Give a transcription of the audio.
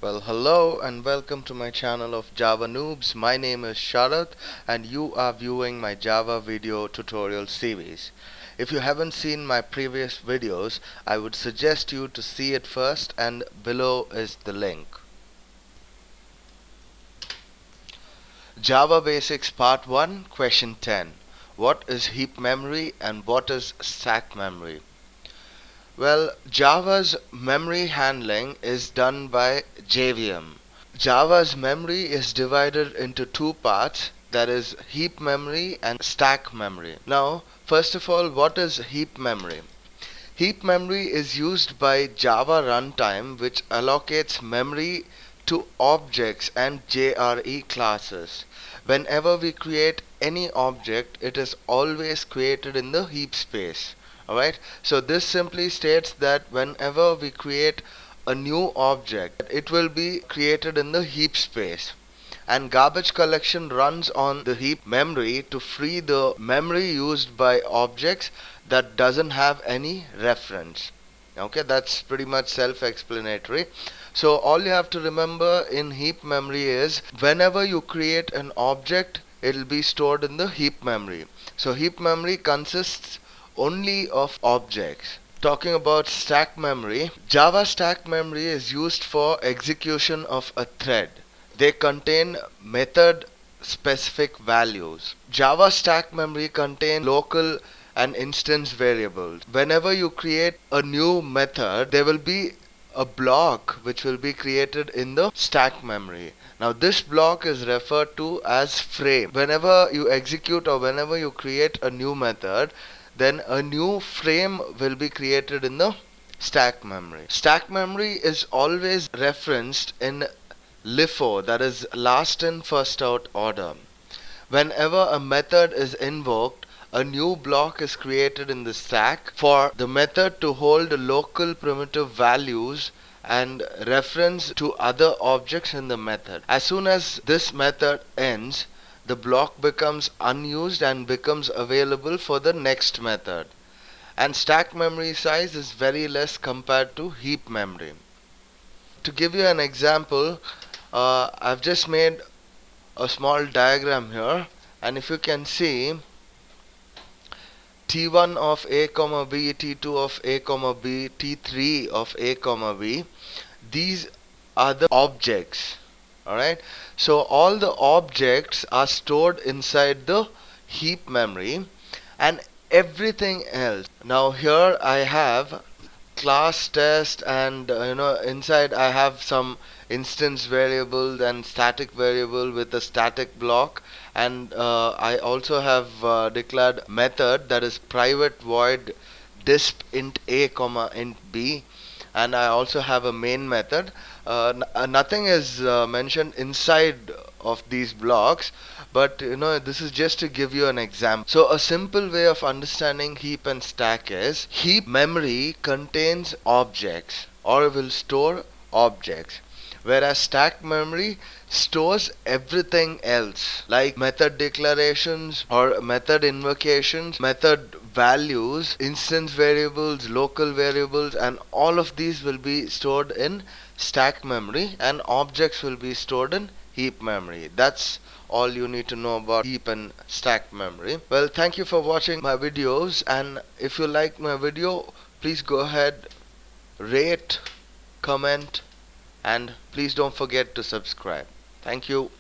Well, hello and welcome to my channel of Java Noobs. My name is Sharath and you are viewing my Java video tutorial series. If you haven't seen my previous videos, I would suggest you to see it first, and below is the link. Java Basics Part 1, Question 10. What is heap memory and what is stack memory? Well, Java's memory handling is done by JVM. Java's memory is divided into two parts, that is heap memory and stack memory. Now, first of all, what is heap memory? Heap memory is used by Java runtime, which allocates memory to objects and JRE classes. Whenever we create any object, it is always created in the heap space. Alright, so this simply states that whenever we create a new object, it will be created in the heap space, and garbage collection runs on the heap memory to free the memory used by objects that doesn't have any reference. Okay, that's pretty much self-explanatory. So all you have to remember in heap memory is whenever you create an object, it will be stored in the heap memory. So heap memory consists only of objects. Talking about stack memory, Java stack memory is used for execution of a thread. They contain method specific values. Java stack memory contains local and instance variables. Whenever you create a new method, there will be a block which will be created in the stack memory. Now this block is referred to as frame. Whenever you execute or whenever you create a new method, then a new frame will be created in the stack memory. Stack memory is always referenced in LIFO, that is last in first out order. Whenever a method is invoked, a new block is created in the stack for the method to hold local primitive values and reference to other objects in the method. As soon as this method ends, the block becomes unused and becomes available for the next method. And stack memory size is very less compared to heap memory. To give you an example, I've just made a small diagram here, and if you can see, T1 of a comma b, T2 of a comma b, T3 of a comma b, these are the objects. Alright, so all the objects are stored inside the heap memory and everything else. Now here I have class test, and inside I have some instance variables and static variable with a static block, and I also have declared method, that is private void disp int a comma int b, and I also have a main method. Nothing is mentioned inside of these blocks, but this is just to give you an example. So a simple way of understanding heap and stack is heap memory contains objects or will store objects, whereas stack memory stores everything else like method declarations or method invocations, method values, instance variables, local variables, and all of these will be stored in stack memory, and objects will be stored in heap memory. That's all you need to know about heap and stack memory. Well, thank you for watching my videos, and if you like my video, please go ahead, rate, comment, and please don't forget to subscribe. Thank you.